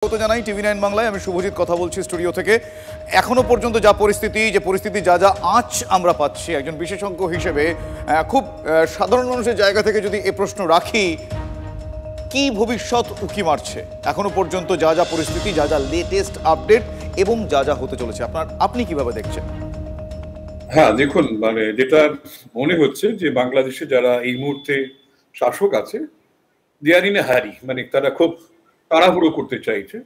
স্বাগত জানাই টিভি9 বাংলায়। আমি শুভজিৎ কথা বলছি স্টুডিও থেকে। এখনো পর্যন্ত যা পরিস্থিতি যা আঁচ আমরা পাচ্ছি, একজন বিশেষজ্ঞ হিসেবে খুব সাধারণ মানুষের জায়গা থেকে যদি এ প্রশ্ন রাখি, কি ভবিষ্যৎ উকি মারছে এখনো পর্যন্ত যা পরিস্থিতি, যা লেটেস্ট আপডেট এবং যা হতে চলেছে, আপনি কিভাবে দেখছেন? হ্যাঁ, দেখুন, মানে যেটা মনে হচ্ছে যে বাংলাদেশে যারা এই মুহূর্তে শাসক আছে, দে আর ইন এ হ্যারি, মানে তারা খুব তাড়াহুড়ো করতে চাইছে।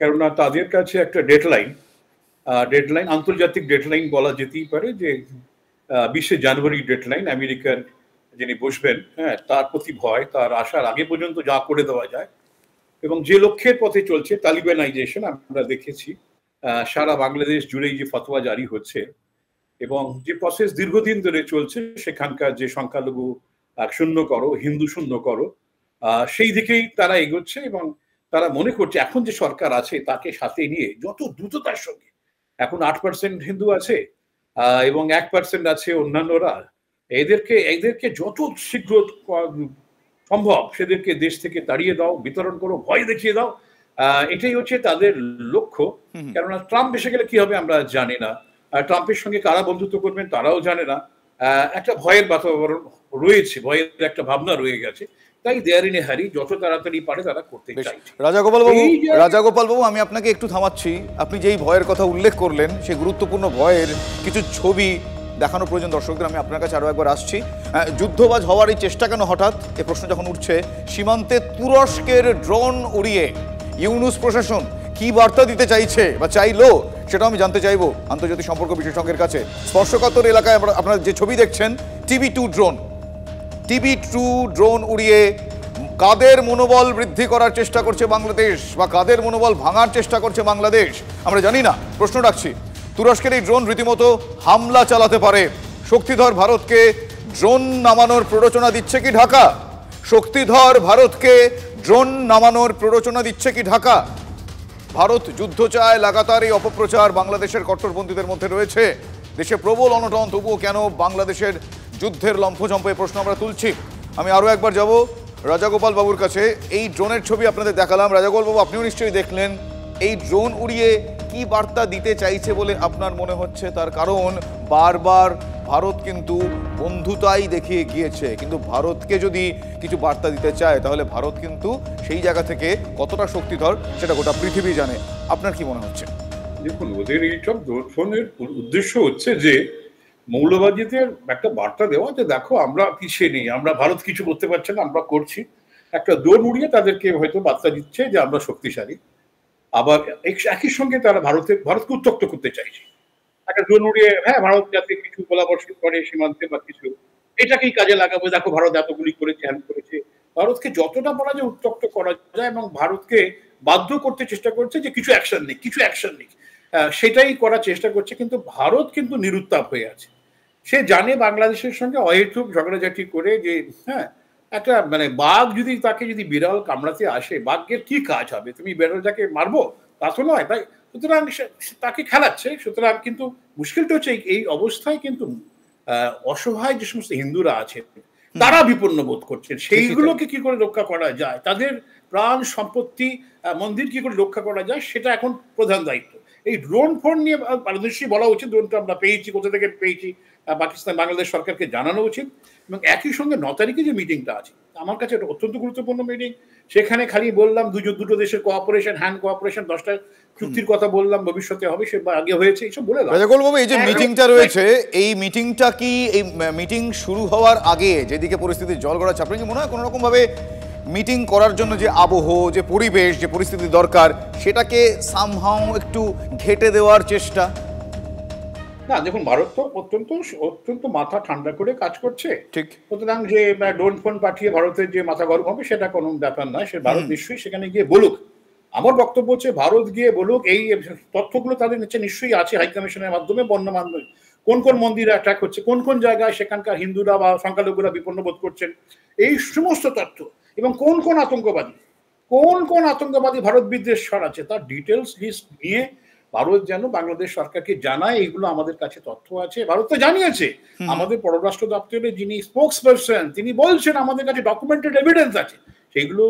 কেননা তাদের কাছে একটা ডেডলাইন আন্তর্জাতিক ডেডলাইন বলা যেতেই পারে, যে 20শে জানুয়ারি ডেডলাইন আমেরিকার যিনি বসবেন, হ্যাঁ, তার প্রতি ভয়, তার আসার আগে পর্যন্ত যা করে দেওয়া যায় এবং যে লক্ষ্যের পথে চলছে তালিবানাইজেশন, আমরা দেখেছি সারা বাংলাদেশ জুড়েই যে ফতোয়া জারি হচ্ছে এবং যে প্রসেস দীর্ঘদিন ধরে চলছে, সেখানকার যে সংখ্যালঘু শূন্য করো, হিন্দু শূন্য করো, সেই দিকেই তারা এগোচ্ছে এবং তারা মনে করছে এখন যে সরকার আছে তাকে সাথে নিয়ে যত দ্রুততার সঙ্গে, এখন 8% হিন্দু আছে এবং 1% আছে অন্যান্যরা, এদেরকে যত শীঘ্র সম্ভব সেদেরকে দেশ থেকে তাড়িয়ে দাও, বিতরণ করো, ভয় দেখিয়ে দাও, এটাই হচ্ছে তাদের লক্ষ্য। কেননা ট্রাম্প এসে গেলে কি হবে আমরা জানি না, ট্রাম্পের সঙ্গে কারা বন্ধুত্ব করবেন তারাও জানে না। একটা ভয়ের বাতাবরণ রয়েছে, ভয়ের একটা ভাবনা রয়ে গেছে, তাই দেয়ার ইন এ হ্যারি, যত তাড়াতাড়ি পারে তারা করতে চাইছে। রাজাগোপাল বাবু, আমি আপনাকে একটু থামাচ্ছি। আপনি যেই ভয়ের কথা উল্লেখ করলেন, সেই গুরুত্বপূর্ণ ভয়ের কিছু ছবি দেখানো প্রয়োজন দর্শকদের। আমি আপনার কাছে আরো একবার আসছি। যুদ্ধবাজ হওয়ার এই চেষ্টা কেন হঠাৎ, এ প্রশ্ন যখন উঠছে, সীমান্তে তুরস্কের ড্রোন উড়িয়ে ইউনুস প্রশাসন কি বার্তা দিতে চাইছে বা চাইলো, সেটাও আমি জানতে চাইবো আন্তর্জাতিক সম্পর্ক বিশেষজ্ঞের কাছে। স্পর্শকাতর এলাকায় আপনারা যে ছবি দেখছেন, TB2 ড্রোন উড়িয়ে কাদের মনোবল বৃদ্ধি করার চেষ্টা করছে বাংলাদেশ বা কাদের মনোবল ভাঙার চেষ্টা করছে বাংলাদেশ আমরা জানি না। প্রশ্ন রাখছি, তুরস্কের এই ড্রোন রীতিমতো হামলা চালাতে পারে। শক্তিধর ভারতকে ড্রোন নামানোর প্ররোচনা দিচ্ছে কি ঢাকা? শক্তিধর ভারতকে ড্রোন নামানোর প্ররোচনা দিচ্ছে কি ঢাকা? ভারত যুদ্ধ চায়, লাগাতার এই অপপ্রচার বাংলাদেশের কট্টরপন্থীদের মধ্যে রয়েছে। দেশে প্রবল অনটন, তবুও কেন বাংলাদেশের যুদ্ধের লম্ফঝম্প? এই প্রশ্ন আমরা তুলছি। আমি আরও একবার যাব রাজাগোপাল বাবুর কাছে। এই ড্রোনের ছবি আপনাদের দেখালাম, রাজাগোপাল বাবু আপনিও নিশ্চয়ই দেখলেন। এই ড্রোন উড়িয়ে কি বার্তা দিতে চাইছে বলে আপনার মনে হচ্ছে? তার কারণ বারবার ভারত কিন্তু বন্ধুতাই দেখিয়ে গিয়েছে, কিন্তু ভারতকে যদি কিছু বার্তা দিতে চায় তাহলে ভারত কিন্তু সেই জায়গা থেকে কতটা শক্তিধর সেটা গোটা পৃথিবী জানে। আপনার কি মনে হচ্ছে? দেখুন, ওদের এইসব ড্রোনের উদ্দেশ্য হচ্ছে যে মৌলবাদীদের একটা বার্তা দেওয়া, যে দেখো আমরা পিছিয়ে নেই, আমরা ভারত কিছু করতে পারছে না, আমরা করছি। একটা ড্রোন উড়িয়ে তাদেরকে হয়তো বার্তা দিচ্ছে যে আমরা শক্তিশালী। আবার একই সঙ্গে তারা ভারতকে উত্তক্ত করতে চাইছে। একটা ড্রোন উড়িয়ে, হ্যাঁ, ভারত যাতে কিছু গোলাবর্ষণ করে সীমান্তে বা কিছু, এটাকেই কাজে লাগাবো, দেখো ভারত এতগুলি করেছে, হ্যান করেছে। ভারতকে যতটা বলা যায় উত্তক্ত করা যায় এবং ভারতকে বাধ্য করতে চেষ্টা করছে যে কিছু অ্যাকশন নিক, সেটাই করার চেষ্টা করছে। কিন্তু ভারত কিন্তু নিরুত্তাপ হয়ে আছে। সে জানে বাংলাদেশের সঙ্গে অহেতুক ঝগড়াঝাটি করে যে, হ্যাঁ, একটা মানে বাঘ যদি বিড়াল কামড়াতে আসে, বাঘের কি কাজ হবে? তুমি বিড়ালটাকে মারবো? তা তো নয়, তাই সুতরাং তাকে খেলাচ্ছে। সুতরাং কিন্তু মুশকিলটা হচ্ছে এই অবস্থায় কিন্তু অসহায় যে সমস্ত হিন্দুরা আছেন তারা বিপন্ন বোধ করছেন। সেইগুলোকে কি করে রক্ষা করা যায়, তাদের প্রাণ সম্পত্তি মন্দির কি করে রক্ষা করা যায়, সেটা এখন প্রধান দায়িত্ব। এই ড্রোন ফোন নিয়ে পারদর্শী বলা উচিত, ড্রোনটা আমরা পেয়েছি, কোথা থেকে পেয়েছি পাকিস্তান বাংলাদেশ সরকারকে জানানো উচিত। এবং একই সঙ্গে 9 তারিখে যে মিটিংটা আছে, আমার কাছে এটা অত্যন্ত গুরুত্বপূর্ণ মিটিং। সেখানে খালি বললাম দুটো দেশের কোঅপারেশন, হ্যান্ড কোঅপারেশন, 10টা চুক্তির কথা বললাম, ভবিষ্যতে হবে, সে আগে হয়েছে, এইসব বলে। রাজাগোপাল বাবু, এই যে মিটিংটা রয়েছে, এই মিটিংটা কি এই মিটিং শুরু হওয়ার আগে যেদিকে পরিস্থিতি জল গড়াচ্ছে, আপনার কি মনে হয় কোনো রকম ভাবে মিটিং করার জন্য যে আবহ, যে পরিবেশ, যে পরিস্থিতি দরকার, সেটাকে সামহাও একটু ঘেটে দেওয়ার চেষ্টা? না, দেখুন, ভারত তো অত্যন্ত মাথা ঠান্ডা করে কাজ করছে। ঠিক। সুতরাং যে ড্রোন ফোন পাঠিয়ে ভারতের যে মাথা গরম হবে সেটা কোনো ব্যাপার নয়। সে ভারত নিশ্চয়ই সেখানে গিয়ে বলুক। আমার বক্তব্য হচ্ছে ভারত গিয়ে বলুক, এই তথ্যগুলো তাদের নিচে নিশ্চয়ই আছে হাই কমিশনের মাধ্যমে, মাধ্যমে কোন কোন মন্দিরে অ্যাটাক হচ্ছে, কোন জায়গায় সেখানকার হিন্দুরা বা সংখ্যালঘুরা বিপন্ন বোধ করছেন, এই সমস্ত তথ্য, এবং কোন আতঙ্কবাদী ভারত বিদ্বেষ ছড়াচ্ছে তার ডিটেলস লিস্ট নিয়ে ভারত যেন বাংলাদেশ সরকারকে জানায়, এইগুলো আমাদের কাছে তথ্য আছে। ভারত তো জানিয়েছে, আমাদের পররাষ্ট্র দপ্তরের যিনি স্পোক্স পারসন তিনি বলছেন আমাদের কাছে ডকুমেন্টেড এভিডেন্স আছে, সেইগুলো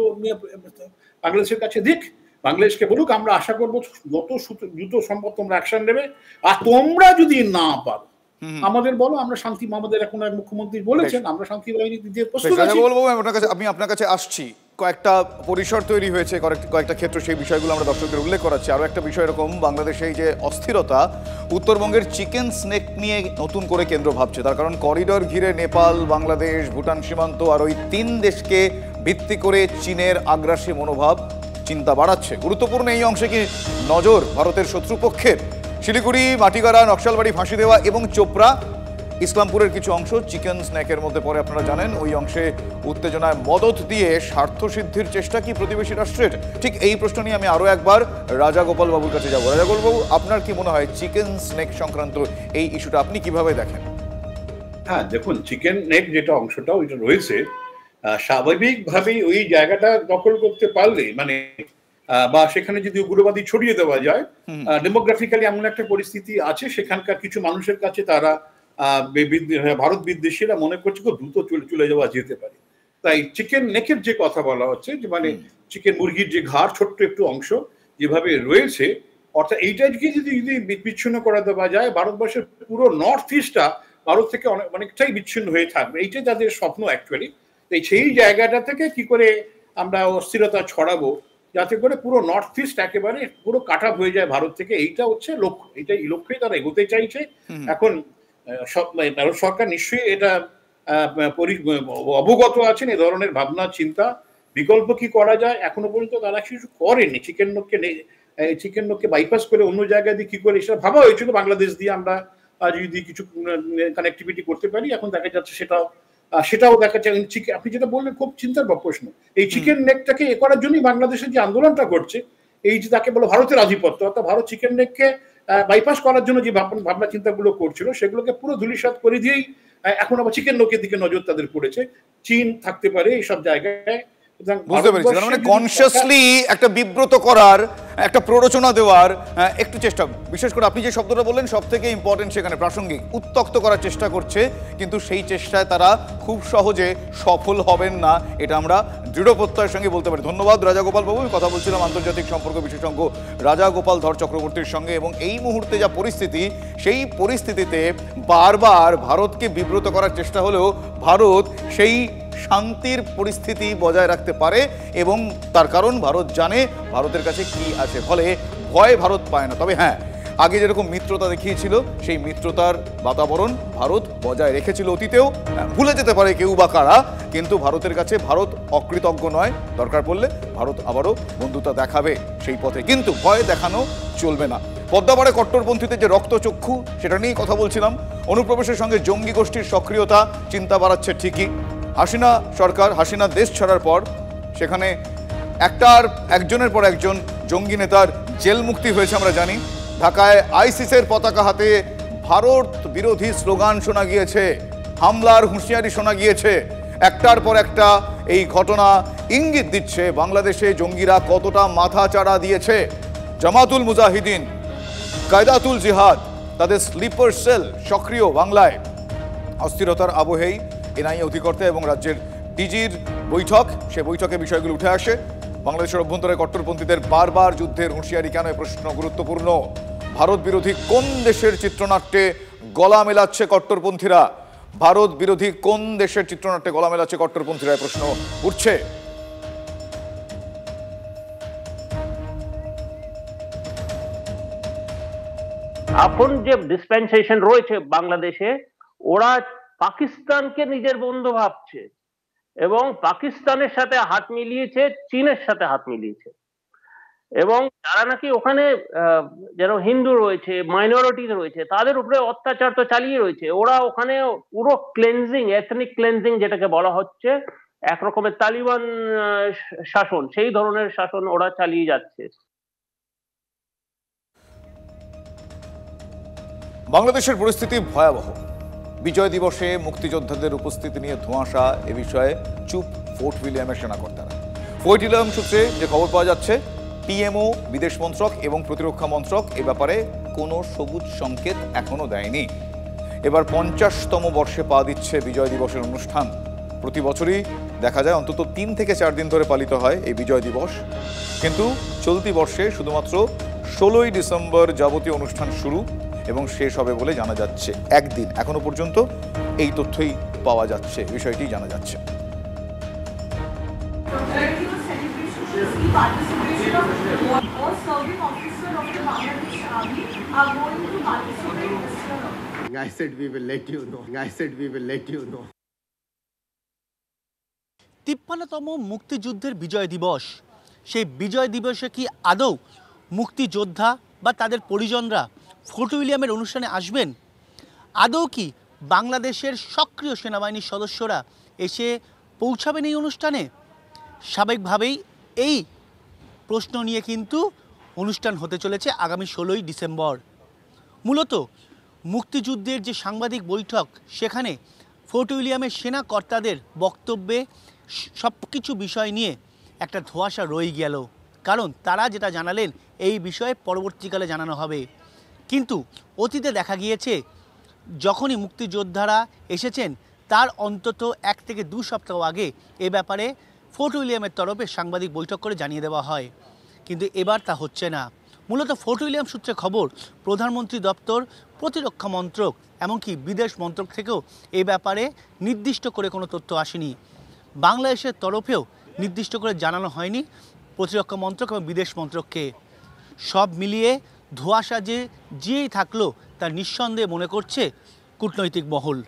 বাংলাদেশের কাছে দিক। বাংলাদেশকে বলুক, আমরা আশা করবো যত দ্রুত সম্ভব তোমরা অ্যাকশন নেবে, আর তোমরা যদি না পারো আমাদের বলো, আমরা শান্তি, আমাদের এখন মুখ্যমন্ত্রী বলেছেন আমরা শান্তি বাহিনী দিয়ে প্রস্তুত আছি। আমি আপনার কাছে আসছি, কয়েকটা পরিসর তৈরি হয়েছে, কয়েকটা ক্ষেত্র, সেই বিষয়গুলো আমরা দর্শকদের উল্লেখ করাচ্ছি। আরও একটা বিষয় এরকম, বাংলাদেশে এই যে অস্থিরতা, উত্তরবঙ্গের চিকেন স্নেক নিয়ে নতুন করে কেন্দ্র ভাবছে। তার কারণ করিডর ঘিরে নেপাল, বাংলাদেশ, ভুটান সীমান্ত আর ওই 3 দেশকে ভিত্তি করে চীনের আগ্রাসী মনোভাব চিন্তা বাড়াচ্ছে। গুরুত্বপূর্ণ এই অংশে কি নজর ভারতের শত্রুপক্ষের? শিলিগুড়ি, মাটিগাড়া, নকশালবাড়ি, ফাঁসি দেওয়া এবং চোপড়া, ইসলামপুরের কিছু অংশ চিকেন স্ন্যাকের মধ্যে পড়ে। আপনারা জানেন ওই অংশে উত্তেজনায় মদত দিয়ে স্বার্থসিদ্ধির চেষ্টা কি প্রতিবেশী রাষ্ট্রের? ঠিক এই প্রশ্ন নিয়ে আমি আরও একবার রাজাগোপাল বাবুর কাছে যাবো। রাজাগোপাল বাবু, আপনার কি মনে হয় চিকেন স্ন্যাক সংক্রান্ত এই ইস্যুটা আপনি কিভাবে দেখেন? হ্যাঁ, দেখুন, চিকেন নেক যেটা অংশটা ওইটা রয়েছে, স্বাভাবিকভাবেই ওই জায়গাটা দখল করতে পারলে, মানে বা সেখানে যদি উগ্রবাদী ছড়িয়ে দেওয়া যায়, ডেমোগ্রাফিক্যালি এমন একটা পরিস্থিতি আছে সেখানকার কিছু মানুষের কাছে তারা ভারত বিদ্বেষীরা মনে করছে খুব দ্রুত চলে যাওয়া যেতে পারে। তাই চিকেন নেকের যে কথা বলা হচ্ছে, যে মানে চিকেন মুরগির যে ঘাড় ছোট্ট একটু অংশ যেভাবে রয়েছে, অর্থাৎ এইটাকে যদি বিচ্ছিন্ন করে দেওয়া যায়, ভারতবর্ষের পুরো নর্থ ইস্টটা ভারত থেকে অনেকটাই বিচ্ছিন্ন হয়ে থাকবে। এইটাই তাদের স্বপ্ন অ্যাকচুয়ালি। তাই সেই জায়গাটা থেকে কি করে আমরা অস্থিরতা ছড়াবো যাতে করে পুরো নর্থ ইস্ট একেবারে পুরো কাট আপ হয়ে যায় ভারত থেকে, এইটা হচ্ছে লক্ষ্য। এই লক্ষ্যেই তারা এগোতে চাইছে। এখন ভারত সরকার নিশ্চয়ই এটা অবগত আছেন এ ধরনের ভাবনা চিন্তা। বিকল্প কি করা যায় এখনো পর্যন্ত তারা কিছু করেনি। চিকেন নককে বাইপাস করে অন্য জায়গায় দিয়ে কি করে, সেটা ভাবা হয়েছিল বাংলাদেশ দিয়ে আমরা যদি কিছু কানেক্টিভিটি করতে পারি। এখন দেখা যাচ্ছে সেটাও দেখা যাচ্ছে। আপনি যেটা বললেন খুব চিন্তার প্রশ্ন, এই চিকেন নেকটাকে এ করার জন্যই বাংলাদেশের যে আন্দোলনটা করছে, এই যে তাকে বলে ভারতের আধিপত্য, অর্থাৎ ভারত চিকেন নেককে বাইপাস করার জন্য যে ভাবনা চিন্তাগুলো করছিল সেগুলোকে পুরো ধূলিসাৎ করে দিয়েই এখন আবার চিকেন নেকের দিকে নজর তাদের পড়েছে। চীন থাকতে পারে এইসব জায়গায়। বুঝতে পেরেছি, মানে কনসিয়াসলি একটা বিব্রত করার, একটা প্ররোচনা দেওয়ার একটু চেষ্টা, বিশেষ করে আপনি যে শব্দটা বললেন সব থেকে ইম্পর্টেন্ট, সেখানে প্রাসঙ্গিক, উত্তক্ত করার চেষ্টা করছে। কিন্তু সেই চেষ্টায় তারা খুব সহজে সফল হবেন না, এটা আমরা দৃঢ় প্রত্যয়ের সঙ্গে বলতে পারি। ধন্যবাদ রাজাগোপাল বাবু। কথা বলছিলাম আন্তর্জাতিক সম্পর্ক বিশেষজ্ঞ রাজাগোপাল ধর চক্রবর্তীর সঙ্গে। এবং এই মুহূর্তে যা পরিস্থিতি, সেই পরিস্থিতিতে বারবার ভারতকে বিব্রত করার চেষ্টা হলেও ভারত সেই শান্তির পরিস্থিতি বজায় রাখতে পারে, এবং তার কারণ ভারত জানে ভারতের কাছে কি আছে, ফলে ভয় ভারত পায় না। তবে হ্যাঁ, আগে যেরকম মিত্রতা দেখিয়েছিল সেই মিত্রতার বাতাবরণ ভারত বজায় রেখেছিল অতীতেও। ভুলে যেতে পারে কেউ বা কারা, কিন্তু ভারতের কাছে ভারত অকৃতজ্ঞ নয়। দরকার পড়লে ভারত আবারও বন্ধুতা দেখাবে সেই পথে, কিন্তু ভয় দেখানো চলবে না। পদ্মাপাড়ে কট্টরপন্থীদের যে রক্তচক্ষু, সেটা নিয়েই কথা বলছিলাম। অনুপ্রবেশের সঙ্গে জঙ্গি গোষ্ঠীর সক্রিয়তা চিন্তা বাড়াচ্ছে ঠিকই। হাসিনা সরকার, হাসিনা দেশ ছাড়ার পর সেখানে একজনের পর একজন জঙ্গি নেতার জেল মুক্তি হয়েছে আমরা জানি। ঢাকায় আইসিসের পতাকা হাতে ভারত বিরোধী স্লোগান শোনা গিয়েছে, হামলার হুঁশিয়ারি শোনা গিয়েছে। একটার পর একটা এই ঘটনা ইঙ্গিত দিচ্ছে বাংলাদেশে জঙ্গিরা কতটা মাথা চাড়া দিয়েছে। জামাতুল মুজাহিদিন, কায়দাতুল জিহাদ, তাদের স্লিপার সেল সক্রিয় বাংলায়। অস্থিরতার আবহেই এনআইএ অধিকর্তা এবং রাজ্যের ডিজির বৈঠক, সে বৈঠকে বিষয়গুলো উঠে আসে। বাংলাদেশের অভ্যন্তরে কট্টরপন্থীদের বারবার যুদ্ধের হুঁশিয়ারি কেন, এ প্রশ্ন গুরুত্বপূর্ণ। ভারত বিরোধী কোন দেশের চিত্রনাট্যে গলা মেলাচ্ছে কট্টরপন্থীরা? ভারত বিরোধী কোন দেশের চিত্রনাট্যে গলা মেলাচ্ছে কট্টরপন্থীরা, প্রশ্ন উঠছে। এখন যে ডিসপেন্সেশন রয়েছে বাংলাদেশে, ওরা পাকিস্তানকে নিজের বন্ধু ভাবছে এবং পাকিস্তানের সাথে হাত মিলিয়েছে, চীনের সাথে হাত মিলিয়েছে। এবং যারা নাকি ওখানে যারা হিন্দু রয়েছে, মাইনরিটি রয়েছে, তাদের উপরে অত্যাচার তো চালিয়ে রয়েছে। ওরা ওখানে পুরো ক্লেনজিং, এথনিক ক্লেনজিং যেটাকে বলা হচ্ছে, একরকমের তালিবান শাসন, সেই ধরনের শাসন ওরা চালিয়ে যাচ্ছে। বাংলাদেশের পরিস্থিতি ভয়াবহ। বিজয় দিবসে মুক্তিযোদ্ধাদের উপস্থিতি নিয়ে ধোঁয়াশা, এ বিষয়ে চুপ ফোর্ট উইলিয়ামের সেনাকর্তারা। ফোর্ট উইলিয়াম সূত্রে যে খবর পাওয়া যাচ্ছে, পিএমও, বিদেশ মন্ত্রক এবং প্রতিরক্ষা মন্ত্রক এ ব্যাপারে কোনো সবুজ সংকেত এখনো দেয়নি। এবার 50তম বর্ষে পা দিচ্ছে বিজয় দিবসের অনুষ্ঠান। প্রতি বছরই দেখা যায় অন্তত 3 থেকে 4 দিন ধরে পালিত হয় এই বিজয় দিবস, কিন্তু চলতি বর্ষে শুধুমাত্র 16ই ডিসেম্বর যাবতীয় অনুষ্ঠান শুরু এবং শেষ হবে বলে জানা যাচ্ছে। একদিন এখনো পর্যন্ত এই তথ্যই পাওয়া যাচ্ছে, বিষয়টি জানা যাচ্ছে। I said we will let you know. I said we will let you know. 53তম মুক্তিযুদ্ধের বিজয় দিবস, সেই বিজয় দিবসে কি আদৌ মুক্তিযোদ্ধা বা তাদের পরিজনরা ফোর্ট উইলিয়ামের অনুষ্ঠানে আসবেন? আদৌ কি বাংলাদেশের সক্রিয় সেনাবাহিনীর সদস্যরা এসে পৌঁছাবেন এই অনুষ্ঠানে? স্বাভাবিকভাবেই এই প্রশ্ন নিয়ে কিন্তু অনুষ্ঠান হতে চলেছে আগামী 16ই ডিসেম্বর। মূলত মুক্তিযুদ্ধের যে সাংবাদিক বৈঠক, সেখানে ফোর্ট উইলিয়ামের সেনা কর্তাদের বক্তব্যে সব কিছু বিষয় নিয়ে একটা ধোঁয়াশা রয়ে গেল, কারণ তারা যেটা জানালেন এই বিষয়ে পরবর্তীকালে জানানো হবে। কিন্তু অতীতে দেখা গিয়েছে যখনই মুক্তিযোদ্ধারা এসেছেন তার অন্তত 1 থেকে 2 সপ্তাহ আগে এ ব্যাপারে ফোর্ট উইলিয়ামের তরফে সাংবাদিক বৈঠক করে জানিয়ে দেওয়া হয়, কিন্তু এবার তা হচ্ছে না। মূলত ফোর্ট উইলিয়াম সূত্রে খবর, প্রধানমন্ত্রী দপ্তর, প্রতিরক্ষা মন্ত্রক, এমনকি বিদেশ মন্ত্রক থেকেও এই ব্যাপারে নির্দিষ্ট করে কোনো তথ্য আসেনি। বাংলাদেশের তরফেও নির্দিষ্ট করে জানানো হয়নি প্রতিরক্ষা মন্ত্রক এবং বিদেশ মন্ত্রককে। সব মিলিয়ে ধোঁয়াশা যেই থাকলো তা নিঃসন্দেহে মনে করছে কূটনৈতিক মহল।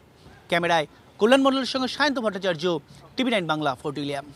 ক্যামেরায় কল্যাণ মণ্ডলের সঙ্গে সায়ন্ত ভট্টাচার্য, টিভি9 বাংলা, ফোর্ট উইলিয়াম।